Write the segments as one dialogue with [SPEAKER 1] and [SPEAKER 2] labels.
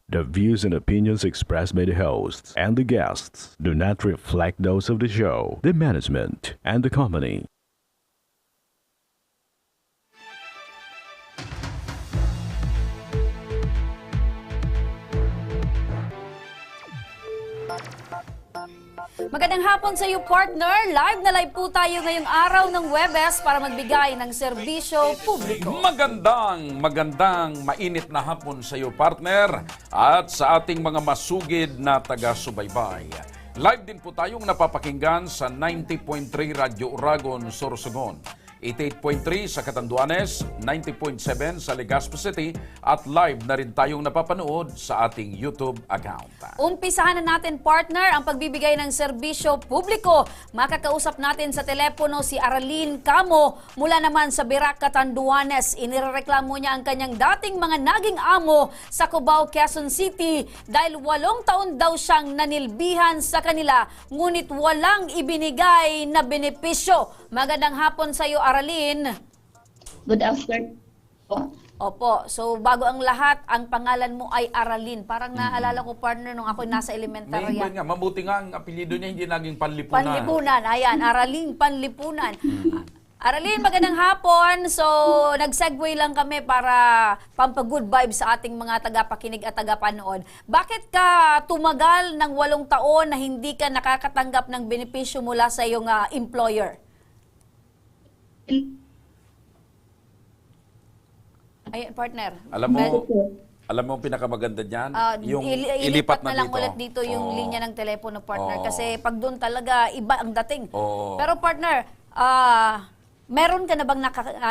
[SPEAKER 1] The views and opinions expressed by the hosts and the guests do not reflect those of the show, the management, and the company.
[SPEAKER 2] Magandang hapon sa iyo, partner. Live na live po tayo ngayong araw ng Webes para magbigay ng serbisyo publiko.
[SPEAKER 3] Magandang mainit na hapon sa iyo, partner, at sa ating mga masugid na taga-subaybay. Live din po tayong napapakinggan sa 90.3 Radyo Uragon, Sorsogon, 88.3 sa Catanduanes, 90.7 sa Legazpo City, at live na rin tayong napapanood sa ating YouTube account.
[SPEAKER 2] Umpisahan na natin, partner, ang pagbibigay ng serbisyo publiko. Makakausap natin sa telepono si Aralyn Camo mula naman sa Birac, Catanduanes. Inireklamo niya ang kanyang dating mga naging amo sa Cubao, Quezon City dahil 8 taon daw siyang nanilbihan sa kanila, ngunit walang ibinigay na benepisyo. Magandang hapon sa iyo, Aralyn.
[SPEAKER 4] Good afternoon po.
[SPEAKER 2] Opo. So, bago ang lahat, ang pangalan mo ay Aralyn. Parang naalala ko, partner, nung ako nasa
[SPEAKER 3] May
[SPEAKER 2] elementarya.
[SPEAKER 3] iba nga, mabuti nga ang apelyido niya, hindi naging Panlipunan.
[SPEAKER 2] Panlipunan. Ayan, Aralyn Panlipunan. Aralyn, magandang hapon. So, nag-segue lang kami para pampag-good vibes sa ating mga tagapakinig at tagapanood. Bakit ka tumagal ng 8 taon na hindi ka nakakatanggap ng benepisyo mula sa iyong employer? Ay, partner.
[SPEAKER 3] Alam mo ang pinakamaganda diyan, yung
[SPEAKER 2] ilipat na lang
[SPEAKER 3] dito.
[SPEAKER 2] ulit dito yung
[SPEAKER 3] Oo.
[SPEAKER 2] linya ng telepono, partner.
[SPEAKER 3] Oo.
[SPEAKER 2] Kasi pag doon talaga, iba ang dating.
[SPEAKER 3] Oo.
[SPEAKER 2] Pero partner, meron ka na bang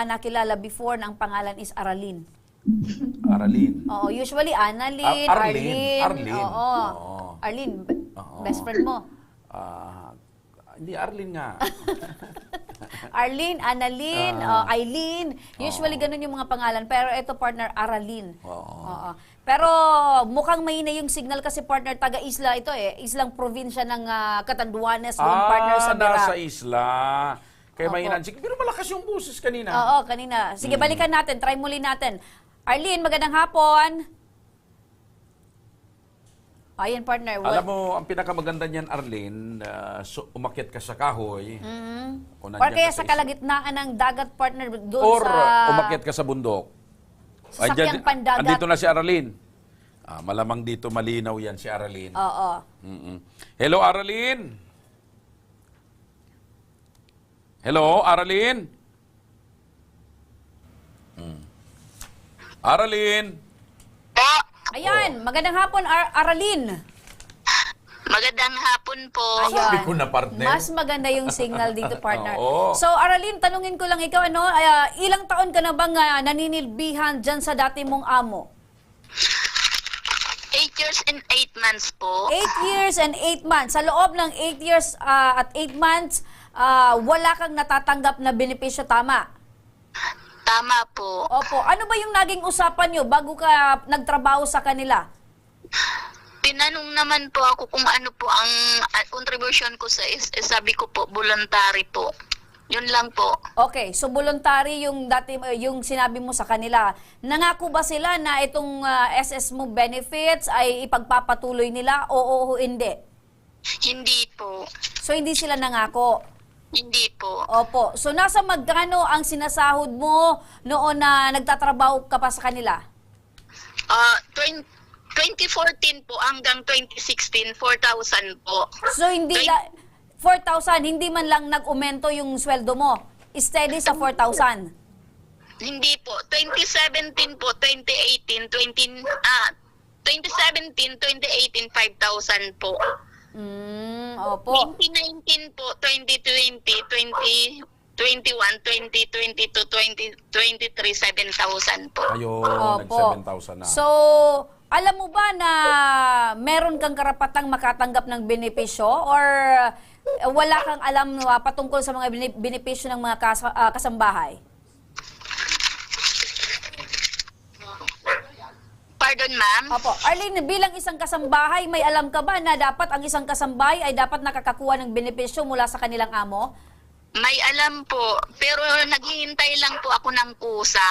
[SPEAKER 2] nakilala before na ang pangalan is Aralyn?
[SPEAKER 3] Aralyn.
[SPEAKER 2] Oo, usually Annalyn,
[SPEAKER 3] Arlene.
[SPEAKER 2] Arlene. Oo.
[SPEAKER 3] Oo.
[SPEAKER 2] Arlene,
[SPEAKER 3] Oo.
[SPEAKER 2] best friend mo.
[SPEAKER 3] Hindi, Arlene nga.
[SPEAKER 2] Arlene, Annalyn, Eileen. Usually ganun yung mga pangalan. Pero ito, partner, Aralyn. Oo. Pero mukhang mahina yung signal kasi, partner, taga-isla ito eh. Islang probinsya ng Catanduanes, yung partner sa Birac.
[SPEAKER 3] Nasa isla. Kaya
[SPEAKER 2] Opo.
[SPEAKER 3] mahinan. Pero malakas yung boses kanina.
[SPEAKER 2] Oo, kanina. Sige, balikan natin. Try muli natin. Arlene, magandang hapon. Ayan, partner.
[SPEAKER 3] Alam mo, ang pinakamaganda niyan, Arlene, umakyat ka sa kahoy. O
[SPEAKER 2] Or
[SPEAKER 3] nandiyan
[SPEAKER 2] kaya
[SPEAKER 3] ka
[SPEAKER 2] sa kalagitnaan ng dagat, partner, doon
[SPEAKER 3] Or
[SPEAKER 2] sa...
[SPEAKER 3] umakyat ka sa bundok.
[SPEAKER 2] Sasakyang pandagat.
[SPEAKER 3] Andito na si Aralyn. Malamang dito malinaw yan si Aralyn.
[SPEAKER 2] Oo.
[SPEAKER 3] Hello, Aralyn. Hello, Aralyn. Aralyn.
[SPEAKER 2] Ayan, magandang hapon, Aralyn.
[SPEAKER 4] Magandang hapon po.
[SPEAKER 3] Sabi ko na, partner.
[SPEAKER 2] Mas maganda yung signal dito, partner.
[SPEAKER 3] Oo.
[SPEAKER 2] So, Aralyn, tanungin ko lang ikaw, ilang taon ka na bang naninilbihan dyan sa dati mong amo?
[SPEAKER 4] 8 years and 8 months po.
[SPEAKER 2] 8 years and 8 months. Sa loob ng 8 years at 8 months, wala kang natatanggap na benepisyo, tama?
[SPEAKER 4] Tama po.
[SPEAKER 2] Opo. Ano ba yung naging usapan nyo bago ka nagtrabaho sa kanila?
[SPEAKER 4] Tinanong naman po ako kung ano po ang contribution ko sa sabi ko po, voluntary po. Yun lang po.
[SPEAKER 2] Okay, so voluntary yung yung sinabi mo sa kanila. Nangako ba sila na itong SS mo benefits ay ipagpapatuloy nila o hindi?
[SPEAKER 4] Hindi po.
[SPEAKER 2] So hindi sila nangako.
[SPEAKER 4] Hindi po.
[SPEAKER 2] Opo. So nasa magkano ang sinasahod mo noon na nagtatrabaho ka pa sa kanila?
[SPEAKER 4] 2014 po hanggang 2016, 4,000 po.
[SPEAKER 2] So hindi 4,000, hindi man lang nag-umento yung sweldo mo. Steady sa 4,000.
[SPEAKER 4] Hindi po. 2017 po, 2018, 2017, 2018, 5,000 po.
[SPEAKER 2] Opo.
[SPEAKER 4] 2019 po, 2020, 2021, 2022, 2023, 7,000 po.
[SPEAKER 3] Ayun,
[SPEAKER 2] Opo.
[SPEAKER 3] nag-7,000 na.
[SPEAKER 2] So, alam mo ba na meron kang karapatang makatanggap ng benepisyo or wala kang alam patungkol sa mga benepisyo ng mga kasambahay?
[SPEAKER 4] Pardon, ma'am?
[SPEAKER 2] Opo. Arlene, bilang isang kasambahay, may alam ka ba na dapat ang isang kasambahay ay dapat nakakakuha ng benepisyo mula sa kanilang amo?
[SPEAKER 4] May alam po, pero naghihintay lang po ako ng kusa.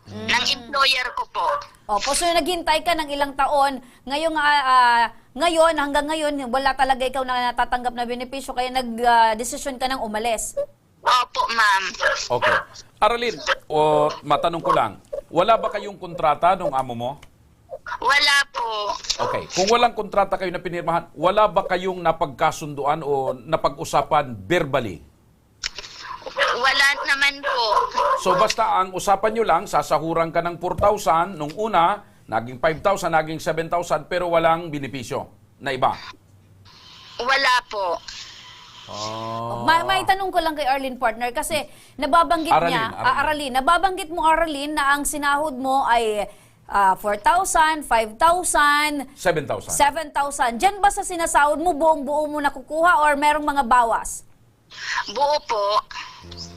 [SPEAKER 4] ng employer ko po.
[SPEAKER 2] Opo, so naghintay ka ng ilang taon. Ngayon, hanggang ngayon, wala talaga ikaw na natatanggap na benepisyo kaya nag-desisyon ka ng umalis.
[SPEAKER 4] Opo, ma'am.
[SPEAKER 3] Okay. Aralyn, matanong ko lang, wala ba kayong kontrata nung amo mo?
[SPEAKER 4] Wala po.
[SPEAKER 3] Okay. Kung walang kontrata kayo na pinirmahan, wala ba kayong napagkasunduan o napag-usapan verbally?
[SPEAKER 4] Wala naman po.
[SPEAKER 3] So basta ang usapan nyo lang, sasahuran ka ng 4,000 nung una, naging 5,000, naging 7,000, pero walang benepisyo na iba.
[SPEAKER 4] Wala po.
[SPEAKER 2] May tanong ko lang kay Arlene, partner, kasi nababanggit niya, Aralyn, nababanggit mo, Aralyn, na ang sinahod mo ay 4,000, 5,000,
[SPEAKER 3] 7,000.
[SPEAKER 2] 7,000. Diyan ba sa sinasahod mo, buong-buo mo nakukuha or merong mga bawas?
[SPEAKER 4] Buo po.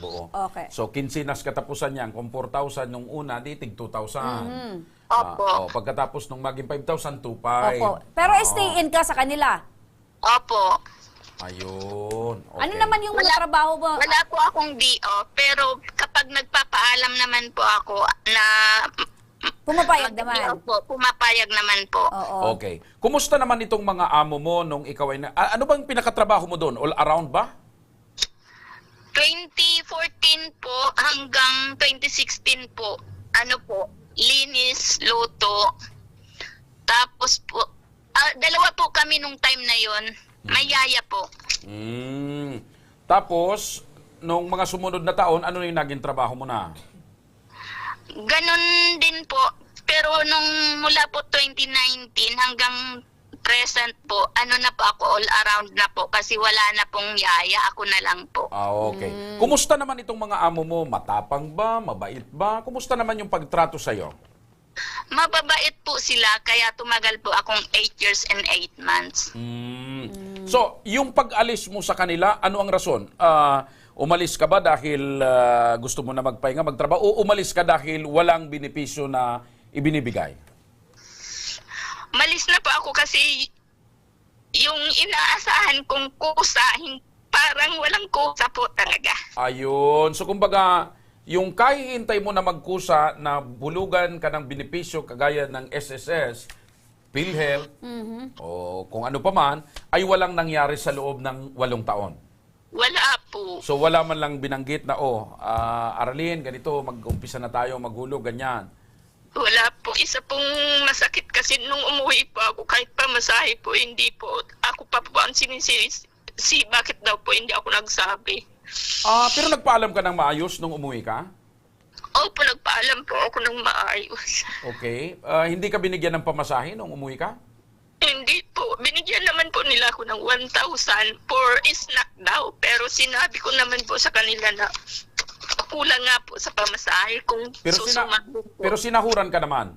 [SPEAKER 3] Buo.
[SPEAKER 2] Okay.
[SPEAKER 3] So, kinsinas katapusan niyan, kung 4,000 nung una, di tig 2,000.
[SPEAKER 4] Opo.
[SPEAKER 3] Pagkatapos nung maging 5,000, 2,500.
[SPEAKER 2] Opo. Pero stay in ka sa kanila.
[SPEAKER 4] Opo.
[SPEAKER 3] Ayun. Okay.
[SPEAKER 2] Ano naman yung mga trabaho mo?
[SPEAKER 4] Wala po akong DO, pero kapag nagpapaalam naman po ako na
[SPEAKER 2] Pumapayag naman.
[SPEAKER 4] Opo, pumapayag naman po.
[SPEAKER 2] Oo.
[SPEAKER 3] Okay. Kumusta naman itong mga amo mo nung ikaw ay ano bang pinakatrabaho mo doon? All around ba?
[SPEAKER 4] 2014 po hanggang 2016 po, linis, luto. Tapos po, dalawa po kami nung time na yon. May yaya po.
[SPEAKER 3] Tapos, nung mga sumunod na taon, ano yung naging trabaho mo na?
[SPEAKER 4] Ganon din po. Pero nung mula po 2019 hanggang present po, na po ako, all around na po. Kasi wala na pong yaya, ako na lang po.
[SPEAKER 3] Okay. Kumusta naman itong mga amo mo? Matapang ba? Mabait ba? Kumusta naman yung pagtrato sa'yo?
[SPEAKER 4] Mababait po sila, kaya tumagal po akong 8 years and 8 months.
[SPEAKER 3] So, yung pag-alis mo sa kanila, ano ang rason? Umalis ka ba dahil gusto mo na magpahinga, magtrabaho? O umalis ka dahil walang benepisyo na ibinibigay?
[SPEAKER 4] Malis na po ako kasi yung inaasahan kong kusa, parang walang kusa po talaga.
[SPEAKER 3] Ayun. So, kumbaga, yung kahihintay mo na magkusa na bulugan ka ng benepisyo kagaya ng SSS, PhilHealth, o kung ano pa man, ay walang nangyari sa loob ng 8 taon.
[SPEAKER 4] Wala po.
[SPEAKER 3] So wala man lang binanggit na, Aralyn, ganito, mag-umpisa na tayo, maghulog, ganyan.
[SPEAKER 4] Wala po. Isa pong masakit kasi nung umuwi po ako, kahit pa masahe po, hindi po. Ako pa po ang sinisisi, bakit daw po hindi ako nagsabi.
[SPEAKER 3] Pero nagpaalam ka ng maayos nung umuwi ka?
[SPEAKER 4] Opo, nagpaalam po ako ng maayos.
[SPEAKER 3] Okay. Hindi ka binigyan ng pamasahe nung umuwi ka?
[SPEAKER 4] Hindi po. Binigyan naman po nila ako ng 1,000 for snack daw. Pero sinabi ko naman po sa kanila na kulang nga po sa pamasahe kung susumando po.
[SPEAKER 3] Pero sinahuran ka naman?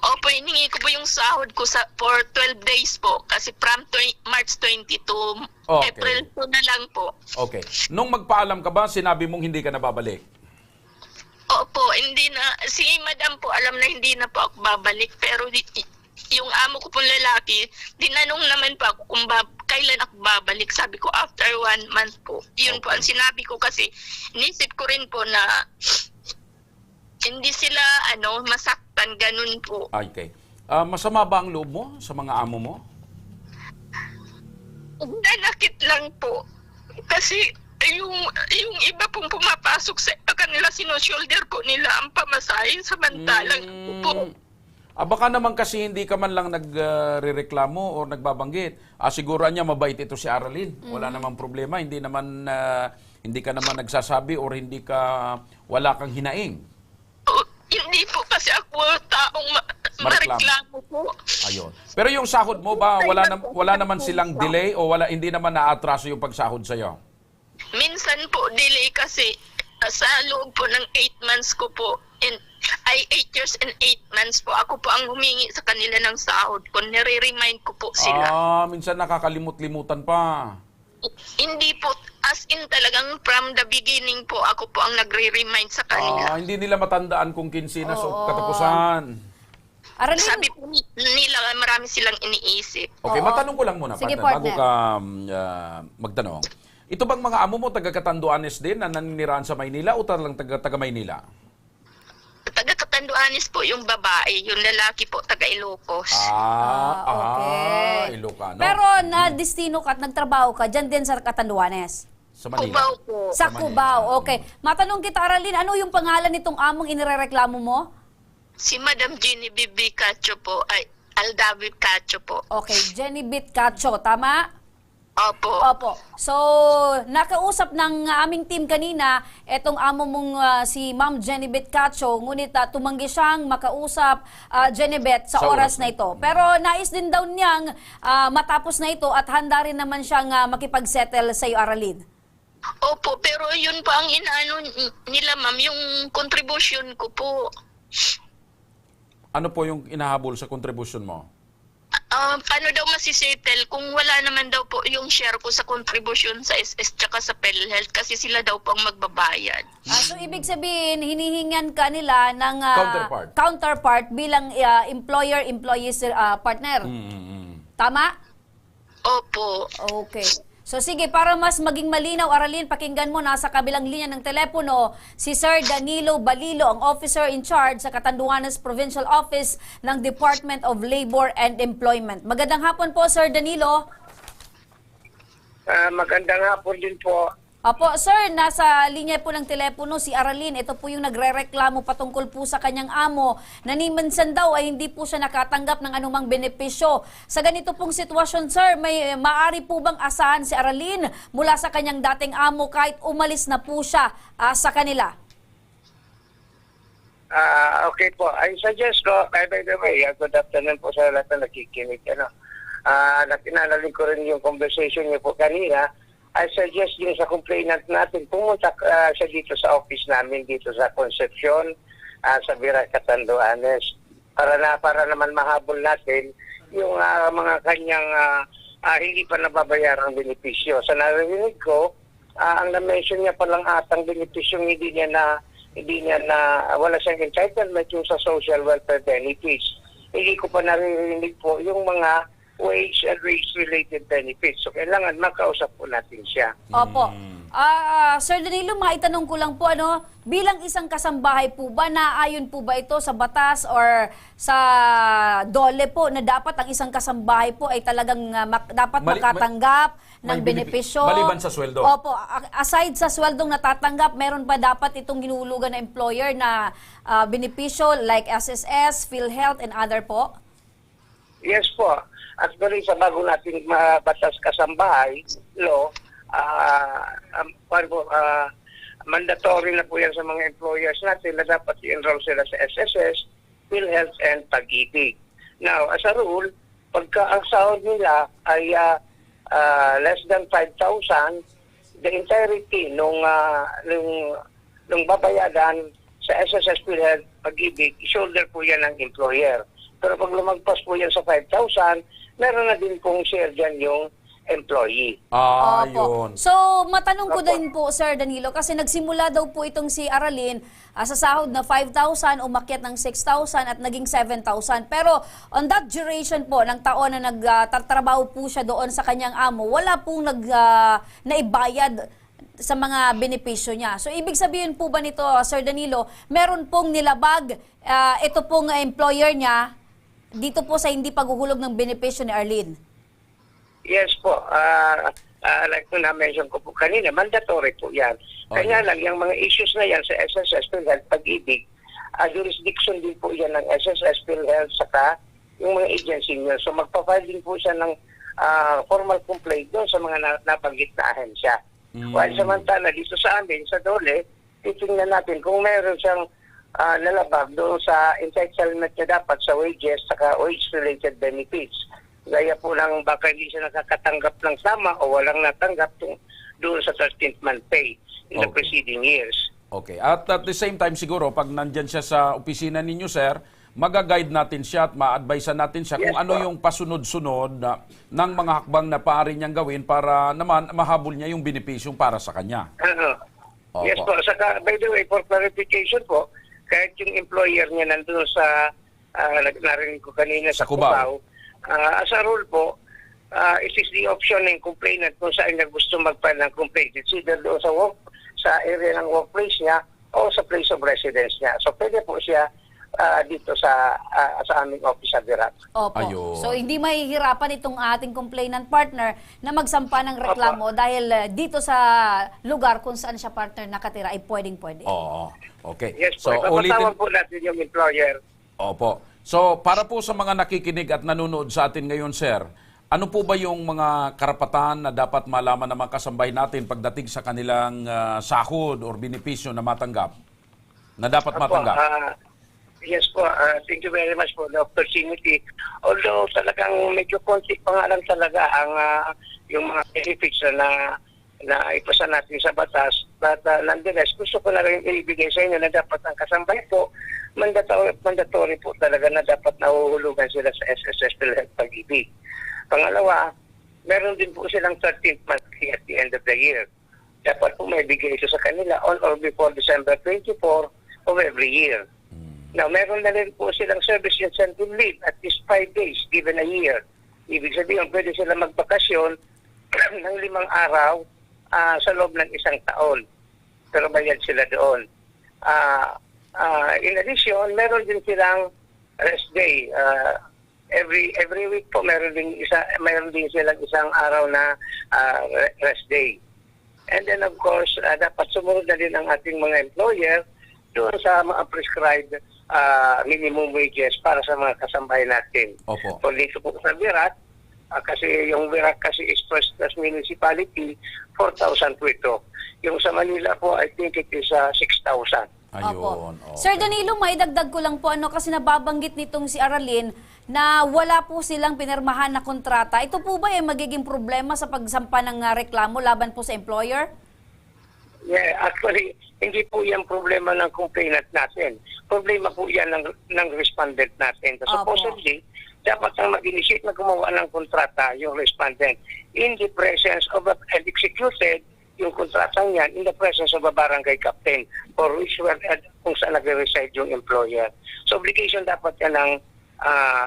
[SPEAKER 4] Opo, hiningi ko po yung sahod ko for 12 days po. Kasi from March 22,
[SPEAKER 3] Okay.
[SPEAKER 4] April 2 na lang po.
[SPEAKER 3] Okay. Nung magpaalam ka ba, sinabi mong hindi ka na babalik?
[SPEAKER 4] Opo, hindi na. Si madam po alam na hindi na po ako babalik. Pero yung amo ko pong lalaki, dinanong naman po ako kung kailan ako babalik. Sabi ko, after 1 month po. Yun po ang sinabi ko kasi inisip ko rin po na hindi sila masaktan, ganun po.
[SPEAKER 3] Okay. Masama ba ang loob mo sa mga amo mo?
[SPEAKER 4] Nanakit lang po. Kasi yung iba pong pumapasok sa kanila, sino-shoulder po nila ang pamasahe samantalang po.
[SPEAKER 3] Baka naman kasi hindi ka man lang nagrereklamo o nagbabanggit. Siguran niya mabait ito si Aralyn. Wala namang problema. Hindi ka naman nagsasabi or wala kang hinaing.
[SPEAKER 4] Hindi po kasi ako taong mareklamo po.
[SPEAKER 3] Ayun. Pero yung sahod mo ba, wala naman silang delay o hindi naman naatraso yung pagsahod sa'yo?
[SPEAKER 4] Minsan po delay kasi sa loob po ng 8 months ko po, 8 years and 8 months po, ako po ang humingi sa kanila ng sahod ko. Nire-remind ko po sila.
[SPEAKER 3] Minsan nakakalimut-limutan pa.
[SPEAKER 4] Hindi po, as in talagang from the beginning po, ako po ang nagre-remind sa kanila.
[SPEAKER 3] Hindi nila matandaan kung kinsinas o katapusan.
[SPEAKER 2] Aralyn,
[SPEAKER 4] Sabi po nila, marami silang iniisip.
[SPEAKER 3] Okay, matanong ko lang muna,
[SPEAKER 2] Sige,
[SPEAKER 3] partner, bago
[SPEAKER 2] partner.
[SPEAKER 3] ka magtanong. Ito bang mga amo mo taga-Catanduanes din na naninirahan sa Maynila o taga Maynila?
[SPEAKER 4] Catanduanes po yung babae, yung lalaki po taga Ilocos.
[SPEAKER 3] Ilocano.
[SPEAKER 2] Pero na-destino ka at nagtrabaho ka dyan din sa Catanduanes?
[SPEAKER 3] Sa Manila.
[SPEAKER 4] Cubao po.
[SPEAKER 2] Sa Cubao, okay. Matanong kita, Aralyn, ano yung pangalan nitong among inirereklamo mo?
[SPEAKER 4] Si Madam Jenny Bibi Cacho po, ay Aldavid Cacho po.
[SPEAKER 2] Okay, Jenny Bit Cacho, tama?
[SPEAKER 4] Opo.
[SPEAKER 2] Opo. So, nakausap ng aming team kanina, etong amo mong si Ma'am Jenny Bit Cacho, ngunit tumanggi siyang makausap Jenny Bit sa oras na ito. Pero nais din daw niyang matapos na ito at handa rin naman siyang makipag-settle sa iyo, Aralyn.
[SPEAKER 4] Opo, pero yun pa ang inaano nila, ma'am, yung contribution ko po.
[SPEAKER 3] Ano po yung inahabol sa contribution mo?
[SPEAKER 4] Paano daw masisettle kung wala naman daw po yung share ko sa contribution sa SS tsaka sa PhilHealth kasi sila daw pang magbabayad.
[SPEAKER 2] So, ibig sabihin, hinihingan ka nila ng counterpart bilang employer-employee partner. Tama?
[SPEAKER 4] Opo.
[SPEAKER 2] Okay. So sige, para mas maging malinaw, Aralyn, pakinggan mo, nasa kabilang linya ng telepono si Sir Danilo Balilo, ang officer in charge sa Catanduanes Provincial Office ng Department of Labor and Employment. Magandang hapon po, Sir Danilo.
[SPEAKER 5] Magandang hapon din po.
[SPEAKER 2] Opo, sir, nasa linya po ng telepono si Aralyn. Ito po yung nagrereklamo patungkol po sa kanyang amo na ni minsan daw ay hindi po siya nakatanggap ng anumang benepisyo. Sa ganito pong sitwasyon, sir, may maaari po bang asahan si Aralyn mula sa kanyang dating amo kahit umalis na po siya sa kanila?
[SPEAKER 5] Okay po. I suggest ko, by the way, good afternoon po sa lahat na nakikinig. Nakinalaling ko rin yung conversation niyo po kanina. I suggest din sa complainant natin, pumunta siya dito sa office namin, dito sa Concepcion, sa Vira Catanduanes, para naman mahabol natin yung mga kanyang hindi pa nababayarang benepisyo. Sa narinig ko, ang na-mention niya palang atang benepisyong hindi niya na wala siyang entitlement yung sa social welfare benefits. Hindi ko pa narinig po yung mga wage and race-related benefits. So, kailangan makausap po natin siya.
[SPEAKER 2] Opo. Sir Danilo, maitanong ko lang po, bilang isang kasambahay po ba, naayon po ba ito sa batas or sa DOLE po na dapat ang isang kasambahay po ay talagang dapat makatanggap ng benepisyo?
[SPEAKER 3] Maliban sa sweldo?
[SPEAKER 2] Opo. Aside sa sweldong natatanggap, meron pa dapat itong ginuhulugan na employer na benepisyo like SSS, PhilHealth, and other po?
[SPEAKER 5] Yes po. Actually, sa bago nating batas kasambahay law, mandatory na po yan sa mga employers natin na dapat i-enroll sila sa SSS, PhilHealth, and Pag-ibig. Now, as a rule, pagka ang sahod nila ay less than 5,000, the entirety nung babayadan sa SSS, PhilHealth, Pag-ibig, shoulder po yan ng employer. Pero pag lumagpas po yan sa 5,000, meron na din pong share dyan yung employee.
[SPEAKER 3] Yun.
[SPEAKER 2] So, matanong ko din po, Sir Danilo, kasi nagsimula daw po itong si Aralyn sa sahod na 5,000, umakyat ng 6,000 at naging 7,000. Pero on that duration po, ng taon na nagtatrabaho po siya doon sa kanyang amo, wala pong naibayad sa mga benepisyo niya. So, ibig sabihin po ba nito, Sir Danilo, meron pong nilabag ito pong employer niya dito po sa hindi paghuhulog ng benepisyo ni Aralyn?
[SPEAKER 5] Yes po. Like na-mention ko po kanina, mandatory po yan. Kaya lang, yung mga issues na yan sa SSS, PhilHealth, Pag-ibig, jurisdiction din po yan ng SSS, PhilHealth, saka yung mga agency nyo. So magpa-file din po siya ng formal complaint doon sa mga nabanggit na ahensya. While samantala dito sa amin, sa DOLE, titingnan natin kung meron siyang nalabag doon sa entitlement niya dapat sa wages saka wage-related benefits. Gaya po lang baka hindi siya nakakatanggap ng sama o walang natanggap doon sa 13th month pay in the preceding years.
[SPEAKER 3] Okay. At the same time siguro, pag nandyan siya sa opisina ninyo, sir, mag-guide natin siya at ma-advise natin siya kung ano yung pasunod-sunod ng mga hakbang na maaari niyang gawin para naman mahabol niya yung benepisyong para sa kanya.
[SPEAKER 5] Yes po. Saka, by the way, for clarification po, kahit yung employer niya nandun sa, narinig ko kanina sa Cubao, as a rule po, it is the option ng complainant kung saan niya gusto mag-file ng complaint. It's either doon sa area ng workplace niya o sa place of residence niya. So pwede po siya dito sa aming office sa Virac.
[SPEAKER 2] Opo.
[SPEAKER 3] Ayun.
[SPEAKER 2] So hindi mahihirapan itong ating complainant partner na magsampa ng reklamo dahil dito sa lugar kung saan siya partner nakatira ay pwedeng-pwede.
[SPEAKER 3] Oo. Okay.
[SPEAKER 5] Yes po,
[SPEAKER 3] So,
[SPEAKER 5] ipapatawag po natin yung employer.
[SPEAKER 3] Opo. So, para po sa mga nakikinig at nanonood sa atin ngayon, sir, ano po ba yung mga karapatan na dapat malaman ng mga kasambahay natin pagdating sa kanilang sahod or benepisyo na matanggap? Na dapat matanggap?
[SPEAKER 5] Yes po, thank you very much for the opportunity. Although talagang medyo konti pa nga lang talaga ang yung mga benefits na ipasa natin sa batas. But nonetheless, gusto ko na rin ibigay sa inyo na dapat ang kasambahay po, mandatory po talaga na dapat nahuhulugan sila sa SSS PhilHealth Pag-ibig. Pangalawa, meron din po silang 13th month fee at the end of the year. Dapat po may bigay ito sa kanila on or before December 24 of every year. Now, meron na rin po silang service incentive leave at least 5 days given a year. Ibig sabihin, pwede sila magbakasyon ng 5 araw sa loob ng 1 taon. Pero bayad sila doon. In addition, meron din silang rest day. Every week po meron din silang 1 araw na rest day. And then of course, dapat sumunod na din ang ating mga employer doon sa mga prescribed minimum wages para sa mga kasambahay natin.
[SPEAKER 3] Opo.
[SPEAKER 5] So dito po sa Virac, kasi yung Virac kasi is first class municipality, 4,000 po ito. Yung sa Manila po, I think it is 6,000.
[SPEAKER 3] Ayun.
[SPEAKER 2] Opo. Sir Danilo, maidagdag ko lang po kasi nababanggit nitong si Aralyn na wala po silang pinirmahan na kontrata. Ito po ba magiging problema sa pagsampa ng reklamo laban po sa employer?
[SPEAKER 5] Yeah, actually, hindi po yan problema ng complainant natin. Problema po yan ng respondent natin. So, supposedly, dapat ang mag-initiate na gumawa ng kontrata yung respondent in the presence of and executed yung kontratang yan in the presence of a barangay captain for which kung saan nag-reside yung employer. So, obligation dapat yan ng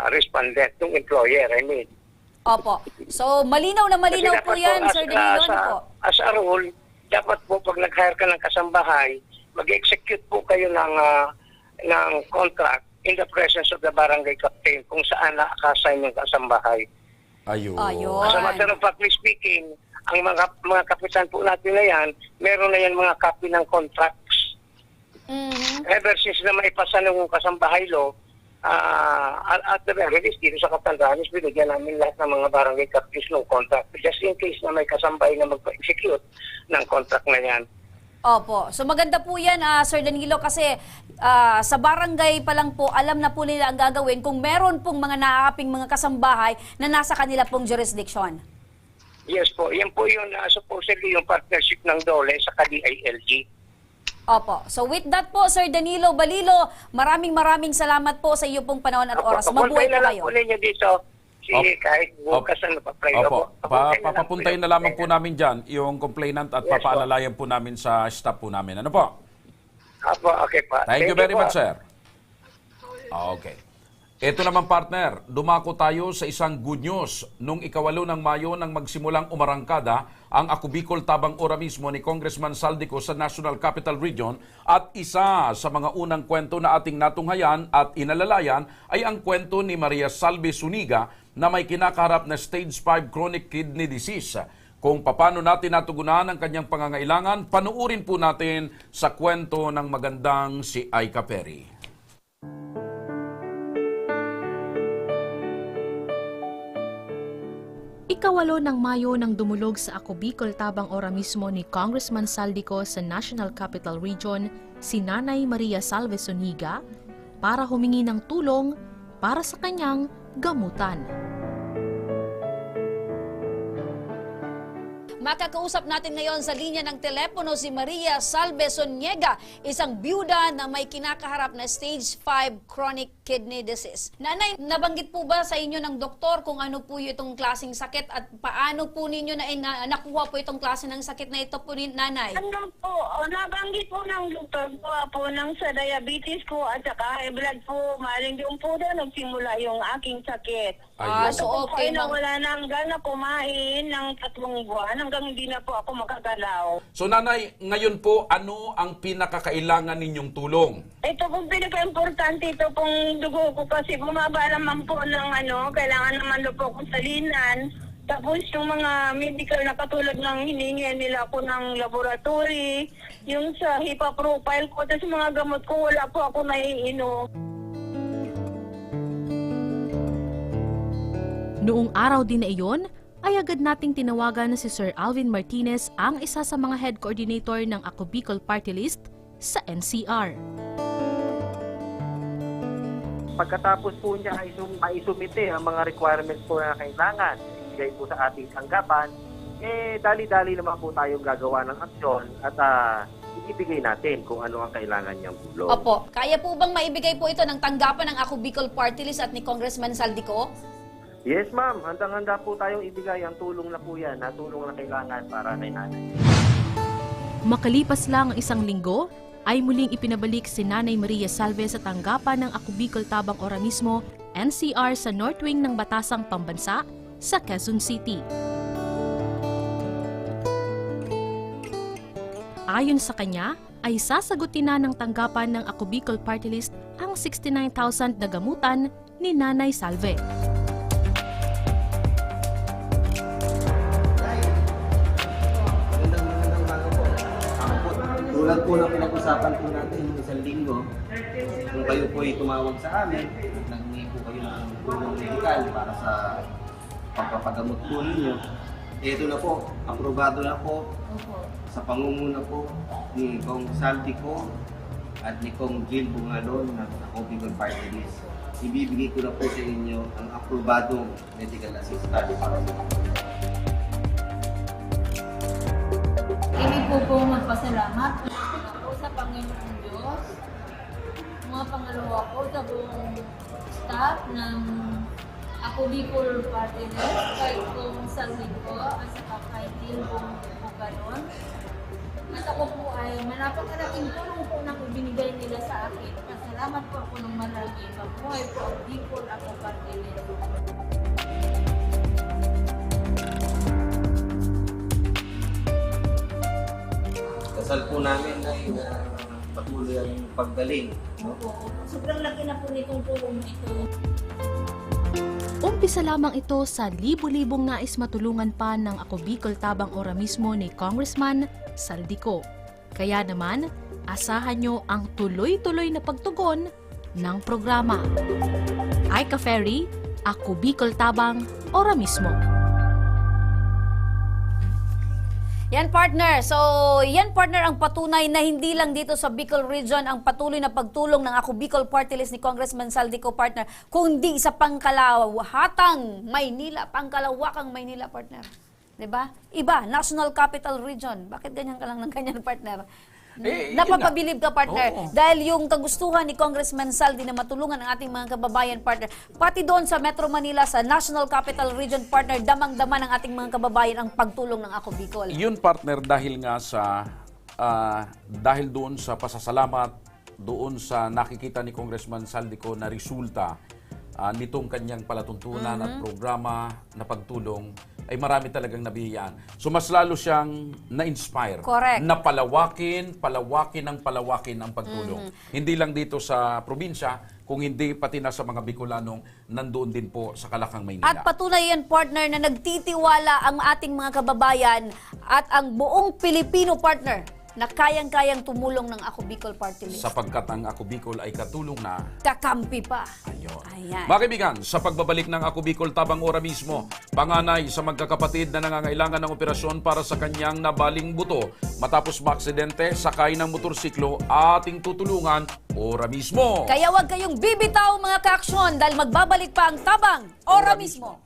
[SPEAKER 5] respondent, yung employer, I mean.
[SPEAKER 2] Opo. So, malinaw na malinaw po yan, Sir Danilo. Po.
[SPEAKER 5] As a rule, dapat po pag nag-hire ka ng kasambahay, mag-execute po kayo ng contract in the presence of the barangay captain kung saan naka-assign yung kasambahay.
[SPEAKER 3] Ayun.
[SPEAKER 5] As a matter of factly speaking, ang mga kapitan po natin na yan, meron na yan mga copy ng contracts. Ever since na maipasa ng kasambahay law, at the very least, dito sa Catanduanes, binigyan namin lahat ng mga barangay captains ng contract just in case na may kasambahay na magpa-execute ng contract na yan.
[SPEAKER 2] Opo. So maganda po yan, Sir Danilo, kasi sa barangay pa lang po, alam na po nila ang gagawin kung meron pong mga naaaping mga kasambahay na nasa kanila pong jurisdiction.
[SPEAKER 5] Yes po. Yan po yung supposedly yung partnership ng DOLE sa DILG.
[SPEAKER 2] Opo. So with that po, Sir Danilo Balilo, maraming salamat po sa iyo pong panahon at oras. Mabuhay po kayo.
[SPEAKER 5] Opo, ninyo dito. Kahit bukas na napapray.
[SPEAKER 3] Opo. Papapuntayin na lamang po namin dyan yung complainant at papaalalayan po namin sa staff po namin. Ano po?
[SPEAKER 5] Opo, okay po.
[SPEAKER 3] Thank you very much, sir. Okay. Ito naman, partner, dumako tayo sa isang good news. Nung 8 ng Mayo nang magsimulang umarangkada ang Ako Bicol Tabang Ora mismo ni Congressman Saldico sa National Capital Region at isa sa mga unang kwento na ating natunghayan at inalalayan ay ang kwento ni Maria Salve Zuniga na may kinakaharap na stage 5 chronic kidney disease. Kung paano natin natugunan ang kanyang pangangailangan, panuurin po natin sa kwento ng magandang si Aika Perry.
[SPEAKER 6] 8 ng Mayo nang dumulog sa Ako Bicol Tabang Ora mismo ni Congressman Saldico sa National Capital Region si Nanay Maria Salve Zuniga para humingi ng tulong para sa kanyang gamutan.
[SPEAKER 2] Makakausap natin ngayon sa linya ng telepono si Maria Salve Zuniga, isang byuda na may kinakaharap na stage 5 chronic kidney disease. Nanay, nabanggit po ba sa inyo ng doktor kung ano po itong klaseng sakit at paano po ninyo nakuha po itong klase ng sakit na ito po ni Nanay?
[SPEAKER 7] Ano po, nabanggit po ng doktor po ng sa diabetes ko at saka blood po, maring yung po doon nagsimula yung aking sakit.
[SPEAKER 3] Ayun.
[SPEAKER 2] So okay,
[SPEAKER 7] na wala nang gana kumain ng 3 buwan hanggang hindi na po ako makagalaw.
[SPEAKER 3] So nanay, ngayon po, ano ang pinakakailangan ninyong tulong?
[SPEAKER 7] Ito pong pinaka-importante, ito pong dugo ko kasi bumaba naman po ng kailangan naman daw po akong salinan. Tapos yung mga medical na katulad ng hiningi nila ko ng laboratory, yung sa HIPAA profile ko, tapos mga gamot ko, wala po ako naiinom.
[SPEAKER 6] Noong araw din na iyon, ay agad nating tinawagan si Sir Alvin Martinez, ang isa sa mga head coordinator ng Ako Bicol Party List sa NCR.
[SPEAKER 8] Pagkatapos po niya maisumite ang mga requirements po na kailangan ibigay po sa ating tanggapan, dali-dali naman po tayong gagawa ng aksyon at ibibigay natin kung ano ang kailangan niyang tulong.
[SPEAKER 2] Opo. Kaya po bang maibigay po ito ng tanggapan ng Ako Bicol Party List at ni Congressman Saldico?
[SPEAKER 8] Yes, ma'am. Handang-handa po tayong ibigay ang tulong na po yan, na tulong na kailangan para kay nanay.
[SPEAKER 6] Makalipas lang ang isang linggo, ay muling ipinabalik si Nanay Maria Salve sa tanggapan ng Ako Bicol Tabang Oramismo, NCR sa North Wing ng Batasang Pambansa sa Quezon City. Ayon sa kanya, ay sasagutin na ng tanggapan ng Ako Bicol Party List ang 69,000 na gamutan ni Nanay Salve.
[SPEAKER 9] Tulad po na pinag-usapan po natin yung isang linggo, kung kayo po ay tumawag sa amin, naghingi po kayo ng tulong medikal para sa pagpapagamot po ninyo, ito na po, aprobado na po sa pangunguna po ni Kong Saldico at ni Kong Jill Bungalon ng Ako Bicol Party List. Ibibigay ko na po sa inyo ang aprobadong medical assistance para sa
[SPEAKER 10] Ibig po magpasalamat ako sa Panginoong Diyos. Mga pangalawa ko sa buong staff ng Ako Bicol Party List, kay Kong Saldico at saka kay Jill Bungalon. At ako po ay napakalaking tulong po na binigay nila sa akin. Pasalamat po ako ng marami. Mabuhay po ang Bicol Ako Party List.
[SPEAKER 9] Dasal po namin ay patuloy ang paggaling. No?
[SPEAKER 10] Sobrang laki na po nitong tulong ito.
[SPEAKER 6] Umpisa lamang ito sa libu-libong nais matulungan pa ng Ako Bicol Tabang Oramismo ni Congressman Saldico. Kaya naman, asahan nyo ang tuloy-tuloy na pagtugon ng programa. Aika Ferry, Ako Bicol Tabang Oramismo.
[SPEAKER 2] Yan partner. So, yan partner ang patunay na hindi lang dito sa Bicol Region ang patuloy na pagtulong ng Ako Bicol Party List ni Congressman Saldico partner, kundi sa pangkalawakang Maynila partner. 'Di ba? Iba, National Capital Region. Bakit ganyan ka lang ng ganyan partner? Napapabilib ka partner dahil yung kagustuhan ni Congressman Saldi na matulungan ang ating mga kababayan partner, pati doon sa Metro Manila sa National Capital Region partner, damang-dama ng ating mga kababayan ang pagtulong ng Ako Bicol.
[SPEAKER 3] Yun partner dahil nga sa dahil doon sa pasasalamat doon sa nakikita ni Congressman Saldico na resulta nitong kanyang palatuntunan at programa na pagtulong, ay marami talagang nabiyayaan. So mas lalo siyang na-inspire.
[SPEAKER 2] Correct.
[SPEAKER 3] Na palawakin ang pagtulong. Hindi lang dito sa probinsya, kung hindi pati na sa mga Bicolanong nandoon din po sa Kalakang, Maynila.
[SPEAKER 2] At patunay yan partner na nagtitiwala ang ating mga kababayan at ang buong Pilipino partner na kayang-kayang tumulong ng Ako Bicol Party List.
[SPEAKER 3] Sapagkat ang Ako Bicol ay katulong na
[SPEAKER 2] kakampi pa.
[SPEAKER 3] Ayun.
[SPEAKER 2] Ayan.
[SPEAKER 3] Mga kaibigan, sa pagbabalik ng Ako Bicol Tabang Oramismo, panganay sa magkakapatid na nangangailangan ng operasyon para sa kanyang nabaling buto. Matapos maaksidente, sakay ng motorsiklo, ating tutulungan Oramismo.
[SPEAKER 2] Kaya huwag kayong bibitaw mga kaaksyon dahil magbabalik pa ang Tabang Oramismo.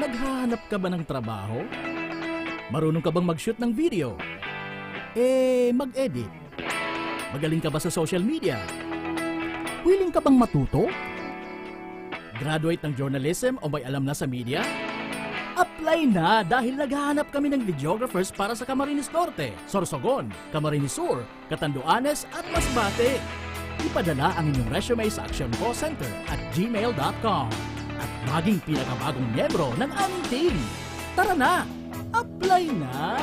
[SPEAKER 11] Naghahanap ka ba ng trabaho? Marunong ka bang mag-shoot ng video? Mag-edit? Magaling ka ba sa social media? Willing ka bang matuto? Graduate ng journalism o may alam na sa media? Apply na dahil naghahanap kami ng videographers para sa Camarines Norte, Sorsogon, Camarines Sur, Catanduanes at Masbate. Ipadala ang inyong resume sa actioncallcenter@gmail.com at maging pinakabagong miyembro ng aming team. Tara na! Apply na!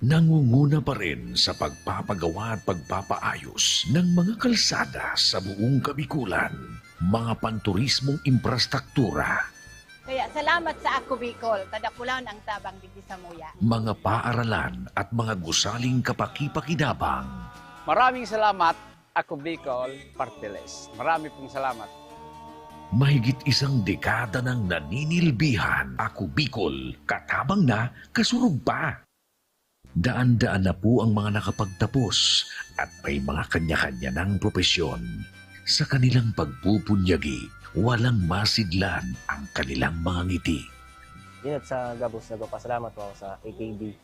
[SPEAKER 12] Nangunguna pa rin sa pagpapagawa at pagpapaayos ng mga kalsada sa buong Kabikulan, mga panturismong infrastruktura,
[SPEAKER 13] Kaya salamat sa Ako Bicol, kadakulan ang tabang digdi sa muya.
[SPEAKER 12] mga paaralan at mga gusaling kapakipakinabang.
[SPEAKER 14] Maraming salamat, Ako Bicol Partiles. Marami pong salamat.
[SPEAKER 12] Mahigit isang dekada ng naninilbihan, Ako Bicol, katabang na, kasurug pa. Daan-daan na po ang mga nakapagtapos at may mga kanya-kanya ng propesyon. Sa kanilang pagpupunyagi, walang masidlan ang kanilang mga ngiti.
[SPEAKER 15] Yun at sa Gabos, nagpapasalamat po ako sa AKB.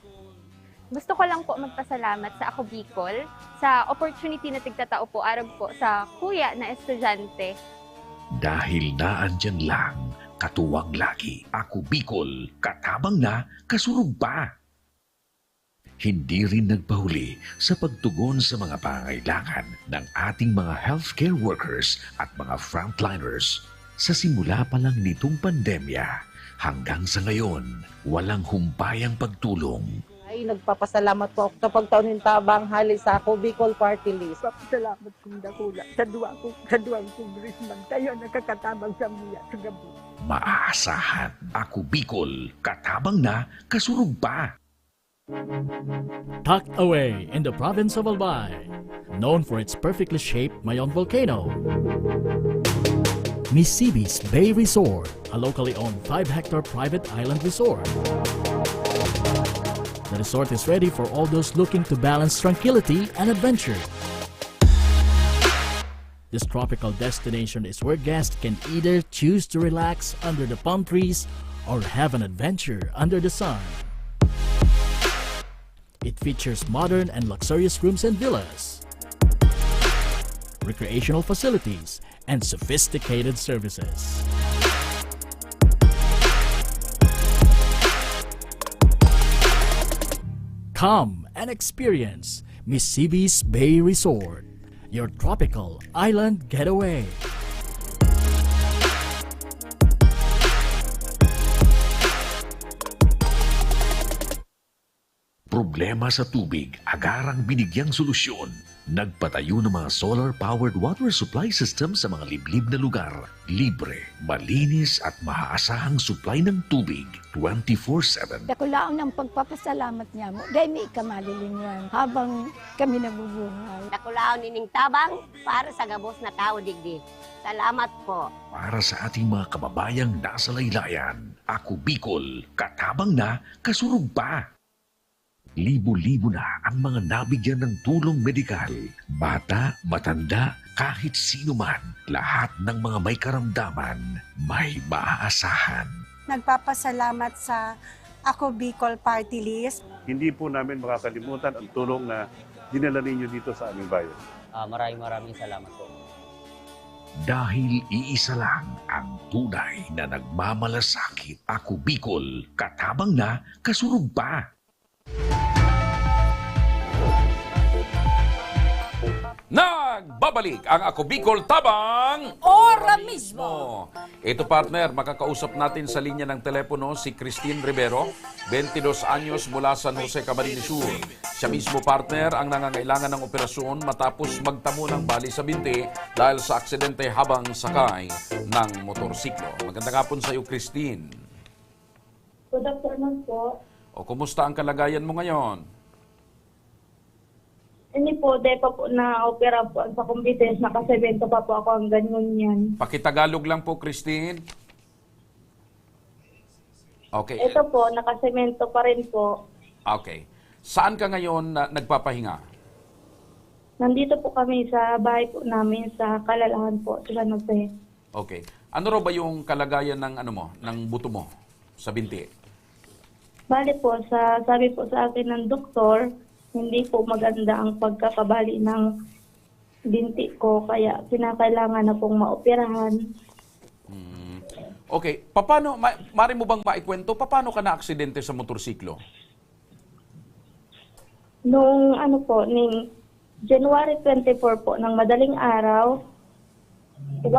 [SPEAKER 16] Gusto ko lang po magpasalamat sa Ako Bicol sa opportunity na tigtatao po arag po sa kuya na estudyante.
[SPEAKER 12] Dahil naandyan lang, katuwang lagi, Ako Bicol, katabang na, kasurug pa. Hindi rin nagpahuli sa pagtugon sa mga pangangailangan ng ating mga healthcare workers at mga frontliners. Sa simula pa lang nitong pandemya, hanggang sa ngayon, walang humpayang pagtulong.
[SPEAKER 17] Ay, nagpapasalamat po ako sa pagtaunin tabang hali sa Ako Bicol Party List.
[SPEAKER 18] Salamat kong dakula sa duwang congressman. Tayo nakakatabang sa muya sa gabi.
[SPEAKER 12] Maaasahan, Ako Bicol, katabang na, kasurug pa.
[SPEAKER 11] Tucked away in the province of Albay, known for its perfectly shaped Mayon volcano, Misibis Bay Resort, a locally owned 5-hectare private island resort. The resort is ready for all those looking to balance tranquility and adventure. This tropical destination is where guests can either choose to relax under the palm trees or have an adventure under the sun. It features modern and luxurious rooms and villas, recreational facilities, and sophisticated services. Come and experience Misibis Bay Resort, your tropical island getaway.
[SPEAKER 12] Problema sa tubig, agarang binigyang solusyon. Nagpatayo ng mga solar-powered water supply system sa mga liblib na lugar. Libre, malinis at maaasahang supply ng tubig 24/7.
[SPEAKER 18] Dakulaon ang pagpapasalamat niya mo. Dahil may ikamalilingan habang kami nabubuhay.
[SPEAKER 13] Dakulaon nining tabang para sa Gabos na tao digdi. Salamat po.
[SPEAKER 12] Para sa ating mga kababayang nasa laylayan, Ako Bicol, katabang na, kasurug pa. Libo-libo na ang mga nabigyan ng tulong medikal. Bata, matanda, kahit sino man, lahat ng mga may karamdaman, may maaasahan.
[SPEAKER 19] Nagpapasalamat sa Ako Bicol Party List.
[SPEAKER 20] Hindi po namin makakalimutan ang tulong na dinala ninyo dito sa aming bayan.
[SPEAKER 15] Maraming salamat po.
[SPEAKER 12] Dahil iisa lang ang tunay na nagmamalasakit. Ako Bicol, katabang na, kasurug pa.
[SPEAKER 3] Nagbabalik ang Ako Bicol Tabang
[SPEAKER 2] Ora mismo.
[SPEAKER 3] Ito partner, makakausap natin sa linya ng telepono si Christine Rivero, 22 anyos mula San Jose, Camarines Sur. Siya mismo partner ang nangangailangan ng operasyon matapos magtamo ng bali sa binti dahil sa aksidente habang sakay ng motorsiklo. Magandang hapon sa iyo, Christine.
[SPEAKER 7] Good afternoon po.
[SPEAKER 3] O kumusta ang kalagayan mo ngayon?
[SPEAKER 7] Hindi po, dahil pa po na-opera po sa competence, nakasebento pa po ako ang ganyan yan.
[SPEAKER 3] Pakitagalog lang po, Christine. Okay.
[SPEAKER 7] Ito po, nakasemento pa rin po.
[SPEAKER 3] Okay. Saan ka ngayon nagpapahinga?
[SPEAKER 7] Nandito po kami sa bahay po namin sa Kalalahan po, sa San Jose.
[SPEAKER 3] Okay. Ano raw ba yung kalagayan ng ng buto mo sa binti?
[SPEAKER 7] Bali po, sabi po sa akin ng doktor, hindi po maganda ang pagkakabali ng binti ko, kaya kinakailangan na pong maoperahan.
[SPEAKER 3] Okay, paano, mari mo bang maikwento, paano ka na-aksidente sa motorsiklo?
[SPEAKER 21] Nung ning January 24 po, ng madaling araw, 1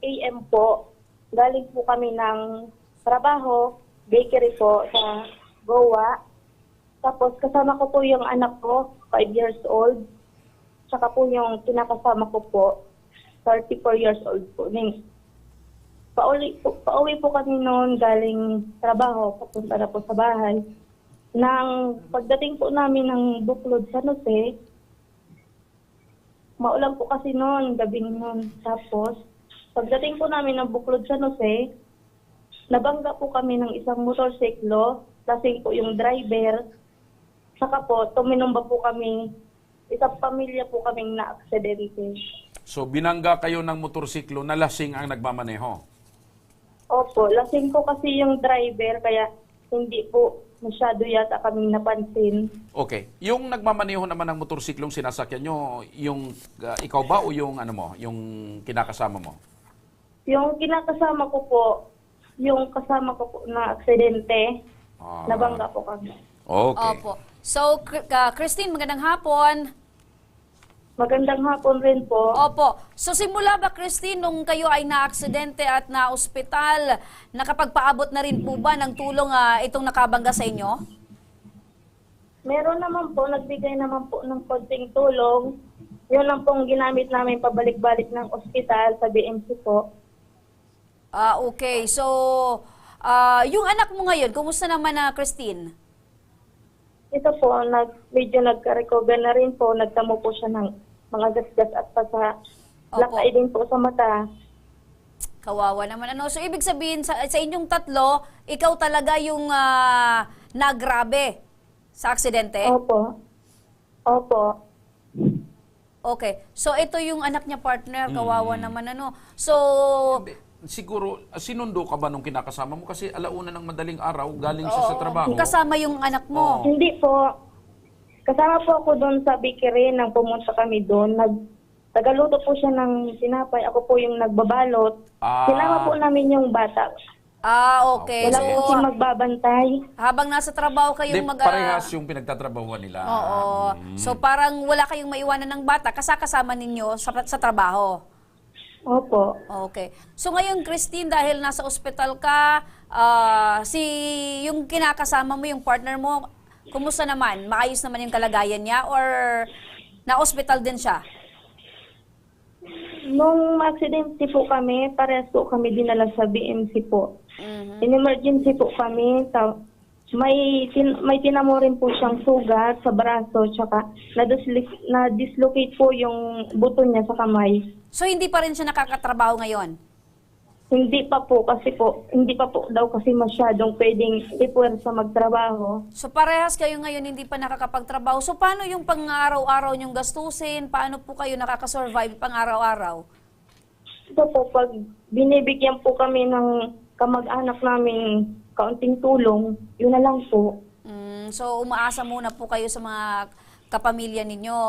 [SPEAKER 21] a.m. po, galing po kami ng trabaho, bakery po sa Goa. Tapos kasama ko po yung anak ko, 5 years old. Tsaka po yung kinakasama ko po, 34 years old po. Pauwi po kami noon galing trabaho, papunta na po sa bahay. Nang pagdating po namin ng Buklod, San Jose, maulan po kasi noon, gabing noon. Tapos, pagdating po namin ng Buklod, San Jose, nabangga po kami ng isang motorsiklo, lasing po yung driver, saka po, tuminomba po kami, isang pamilya po kaming na-aksidente.
[SPEAKER 3] So binangga kayo ng motorsiklo na lasing ang nagmamaneho?
[SPEAKER 21] Opo, lasing po kasi yung driver, kaya hindi po masyado yata kaming napansin.
[SPEAKER 3] Okay. Yung nagmamaneho naman ng motorsiklong sinasakyan nyo, yung ikaw ba o yung yung kinakasama mo?
[SPEAKER 21] Yung kinakasama ko po, yung kasama ko po na aksidente, nabangga po kami.
[SPEAKER 3] Okay.
[SPEAKER 2] Opo. So, Christine, magandang hapon.
[SPEAKER 21] Magandang hapon rin po.
[SPEAKER 2] Opo. So, simula ba, Christine, nung kayo ay na-aksidente at na-ospital, nakapagpaabot na rin po ba ng tulong itong nakabangga sa inyo?
[SPEAKER 21] Meron naman po, nagbigay naman po ng konting tulong. Yun lang pong ginamit namin pabalik-balik ng ospital sa BMC po.
[SPEAKER 2] Okay. So, yung anak mo ngayon, kumusta naman na, Christine?
[SPEAKER 21] Ito po, medyo nagka-recover na rin po. Nagtamo po siya ng mga gasgas at pasa. Lakay din po sa mata.
[SPEAKER 2] Kawawa naman. So, ibig sabihin, sa inyong tatlo, ikaw talaga yung nagrabe sa aksidente?
[SPEAKER 21] Opo. Opo.
[SPEAKER 2] Okay. So, ito yung anak niya, partner. Kawawa naman. So,
[SPEAKER 3] siguro, sinundo ka ba nung kinakasama mo? Kasi alauna ng madaling araw, galing siya sa trabaho.
[SPEAKER 2] Kasama yung anak mo?
[SPEAKER 21] Hindi po. Kasama po ako doon sa bakery nang pumunta kami doon. Tagaluto po siya ng sinapay. Ako po yung nagbabalot. Sinama po namin yung bata.
[SPEAKER 2] Okay.
[SPEAKER 21] Wala po siyang magbabantay.
[SPEAKER 2] Habang nasa trabaho kayong
[SPEAKER 3] parehas yung pinagtatrabahuan nila.
[SPEAKER 2] Oo. So, parang wala kayong maiwanan ng bata kasama ninyo sa trabaho.
[SPEAKER 21] Opo.
[SPEAKER 2] Okay. So ngayon, Christine, dahil nasa ospital ka, yung kinakasama mo, yung partner mo, kumusta naman? Maayos naman yung kalagayan niya or na-ospital din siya?
[SPEAKER 21] Nung ma-aksidente po kami, parehas po kami dinala sa BMC po. In emergency po kami. May tinamo rin po siyang sugat sa braso, tsaka na-dislocate po yung buto niya sa kamay.
[SPEAKER 2] So, hindi pa rin siya nakakatrabaho ngayon?
[SPEAKER 21] Hindi pa po daw kasi masyadong pwedeng ipuwersa magtrabaho.
[SPEAKER 2] So, parehas kayo ngayon hindi pa nakakapagtrabaho. So, paano yung pang-araw-araw niyong gastusin? Paano po kayo nakakasurvive pang-araw-araw?
[SPEAKER 21] Ito po, pag binibigyan po kami ng kamag-anak namin kaunting tulong, yun na lang po.
[SPEAKER 2] So, umaasa muna po kayo sa mga kapamilya ninyo?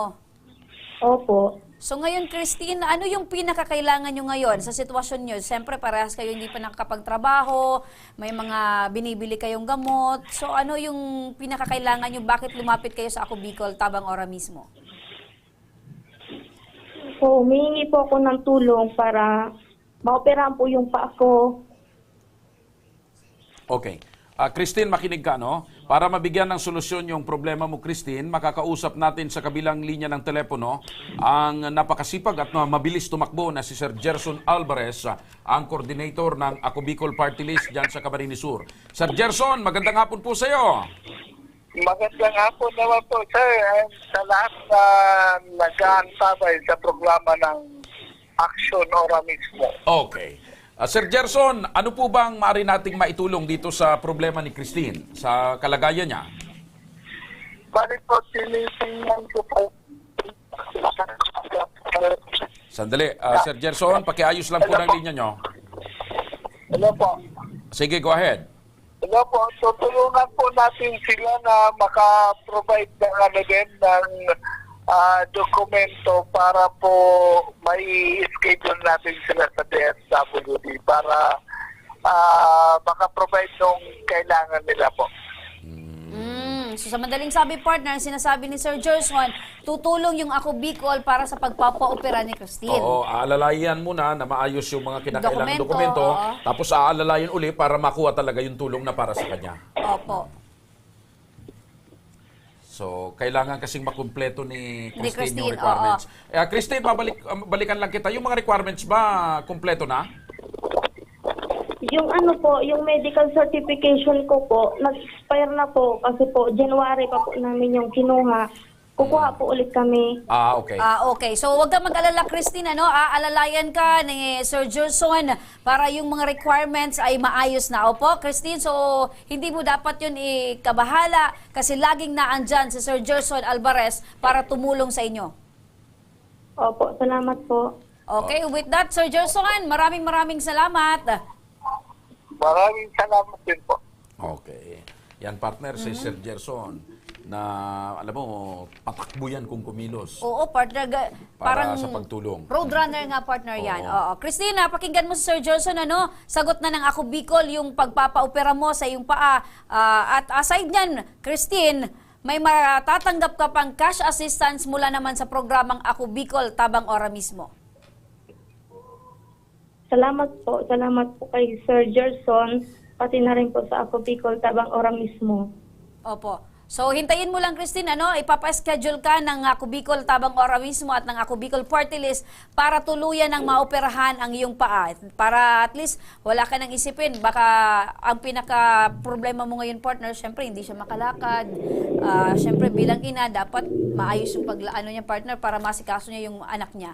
[SPEAKER 21] Opo.
[SPEAKER 2] So ngayon, Christine, ano yung pinakakailangan nyo ngayon sa sitwasyon nyo? Siyempre, parehas kayo hindi pa nakakapagtrabaho, may mga binibili kayong gamot. So ano yung pinakakailangan nyo? Bakit lumapit kayo sa Ako Bicol Tabang Ora mismo?
[SPEAKER 21] So, humingi po ako ng tulong para maoperahan po yung paa ko.
[SPEAKER 3] Okay. Christine, makinig ka, no? Para mabigyan ng solusyon yung problema mo, Christine, makakausap natin sa kabilang linya ng telepono ang napakasipag at mabilis tumakbo na si Sir Gerson Alvarez, ang coordinator ng Ako Bicol Party List dyan sa Camarines Sur. Sir Gerson, magandang hapon po sa iyo.
[SPEAKER 22] Magandang hapon naman po, sir, sa lahat na nag-aantabay sa programa ng Action Ora mismo.
[SPEAKER 3] Okay. Sir Gerson, ano po bang maaari nating maitulong dito sa problema ni Christine, sa kalagayan niya?
[SPEAKER 22] Bakit po tinitingnan ko po?
[SPEAKER 3] Sandali, Sir Gerson, pakiayos lang po ng linya nyo.
[SPEAKER 22] Hello po.
[SPEAKER 3] Sige, go ahead.
[SPEAKER 22] Hello po, tutulungan po natin sila na maka-provide ng dokumento para po may schedule natin sila sa DSWD para maka-provide ng kailangan nila po.
[SPEAKER 2] So sa madaling sabi, partner, sinasabi ni Sir Gerson, tutulong yung Ako Bicol para sa pagpapa-opera ni Christine.
[SPEAKER 3] Oo, aalalayan muna na maayos yung mga kinakailangang
[SPEAKER 2] Dokumento,
[SPEAKER 3] dokumento,
[SPEAKER 2] oo.
[SPEAKER 3] tapos aalalayan uli para makuha talaga yung tulong na para sa kanya.
[SPEAKER 2] Opo.
[SPEAKER 3] So, kailangan kasing makumpleto ni
[SPEAKER 2] Ni
[SPEAKER 3] Christine yung
[SPEAKER 2] Christine,
[SPEAKER 3] requirements. Christine, balikan lang kita. Yung mga requirements ba, kumpleto na?
[SPEAKER 21] Yung ano po, yung medical certification ko po, nag-expire na po kasi po January pa po namin yung kinuha. Kukuha po ulit kami.
[SPEAKER 3] Okay.
[SPEAKER 2] Okay. So, huwag kang mag-alala, Christine, ano? Aalalayan ka ni Sir Gerson para yung mga requirements ay maayos na. Opo, Christine? So, hindi mo dapat yun ikabahala kasi laging naandyan si Sir Gerson Alvarez para tumulong sa inyo.
[SPEAKER 21] Opo, salamat po.
[SPEAKER 2] Okay, with that, Sir Gerson, maraming salamat.
[SPEAKER 22] Maraming salamat din po.
[SPEAKER 3] Okay. Yan, partner, si Sir Gerson na, alam mo, patakbo yan kung kumilos.
[SPEAKER 2] Oo, partner.
[SPEAKER 3] Para sa pagtulong.
[SPEAKER 2] Roadrunner nga, partner yan. Oo. Christina, pakinggan mo si Sir Gerson, ano? Sagot na ng Ako Bicol yung pagpapa-opera mo sa iyong paa. At aside nyan, Christine, may matatanggap ka pang cash assistance mula naman sa programang Ako Bicol Tabang Ora mismo.
[SPEAKER 21] Salamat po kay Sir Gerson, pati na rin po sa Ako Bicol Tabang Ora mismo.
[SPEAKER 2] Opo. So, hintayin mo lang, Christine, ano? Ipapa-schedule ka ng Ako Bicol Tabang Ora mismo at ng Ako Bicol Party List para tuluyan ng maoperahan ang iyong paa. Para at least wala ka nang isipin. Baka ang pinaka-problema mo ngayon, partner, syempre hindi siya makalakad. Syempre bilang ina, dapat maayos yung paglaano niya, partner, para masikaso niya yung anak niya.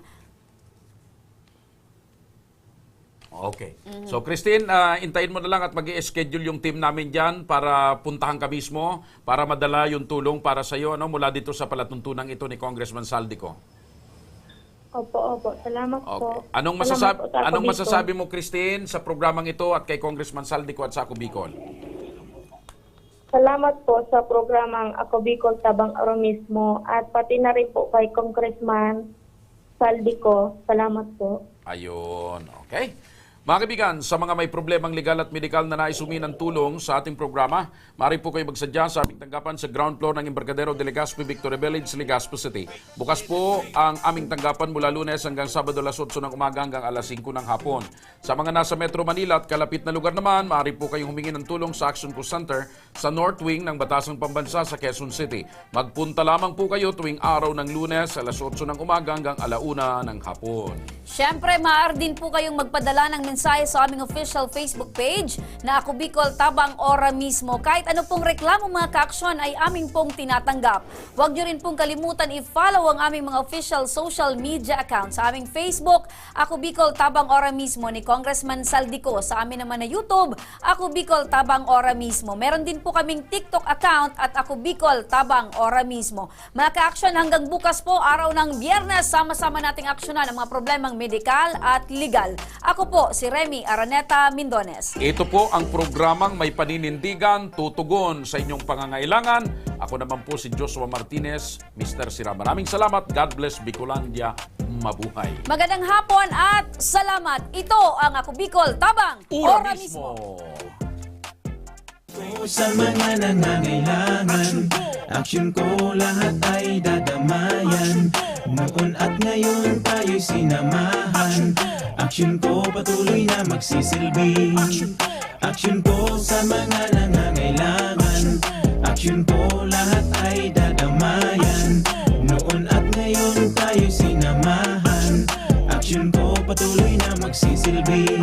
[SPEAKER 3] Okay. So, Christine, intayin mo na lang at mag-i-schedule yung team namin dyan para puntahan ka mismo, para madala yung tulong para sa iyo, ano, mula dito sa palatuntunan ito ni Congressman Saldico.
[SPEAKER 21] Opo. Salamat po.
[SPEAKER 3] Anong masasabi mo, Christine, sa programang ito at kay Congressman Saldico at sa Ako Bicol?
[SPEAKER 21] Salamat po sa programang Ako Bicol Tabang Ora mismo at pati na rin po kay Congressman Saldico. Salamat po.
[SPEAKER 3] Ayun. Okay. Mga kaibigan, sa mga may problemang legal at medikal na naisumi ng tulong sa ating programa, maaari po kayo magsadya sa aming tanggapan sa ground floor ng Embarcadero de Legazpi, Victoria Village, Legazpi City. Bukas po ang aming tanggapan mula Lunes hanggang Sabado alas 8 ng umaga hanggang alas 5 ng hapon. Sa mga nasa Metro Manila at kalapit na lugar naman, maaari po kayong humingi ng tulong sa Action Co Center sa North Wing ng Batasang Pambansa sa Quezon City. Magpunta lamang po kayo tuwing araw ng Lunes alas 8 ng umaga hanggang alauna ng hapon.
[SPEAKER 2] Siyempre, maaari din po kayong magpadala ng mensahe sa aming official Facebook page na Ako Bicol Tabang Ora mismo. Kahit ano pong reklamo mga ka-aksyon ay aming pong tinatanggap. Huwag nyo rin pong kalimutan i-follow ang aming mga official social media accounts. Sa aming Facebook, Ako Bicol Tabang Ora mismo ni Congressman Saldico. Sa amin naman na YouTube, Ako Bicol Tabang Ora mismo. Meron din po kaming TikTok account at Ako Bicol Tabang Ora mismo. Mga ka-aksyon, hanggang bukas po, araw ng Biyernes, sama-sama nating aksyonan ang mga problemang medikal at legal. Ako po, si Remy Araneta Mindones.
[SPEAKER 3] Ito po ang programang may paninindigan, tutugon sa inyong pangangailangan. Ako naman po si Joshua Martinez, Mr. Sira. Maraming salamat. God bless Bicolandia. Mabuhay.
[SPEAKER 2] Magandang hapon at salamat. Ito ang Ako Bicol Tabang Ora mismo.
[SPEAKER 1] Sa mga nangangailangan, aksyon ko lahat ay dadamayan. Noon at ngayon tayo'y sinamahan. Aksyon ko patuloy na magsisilbi. Aksyon ko sa mga nangangailangan. Aksyon ko lahat ay dadamayan. Noon at ngayon tayo'y sinamahan. Aksyon ko patuloy na magsisilbi.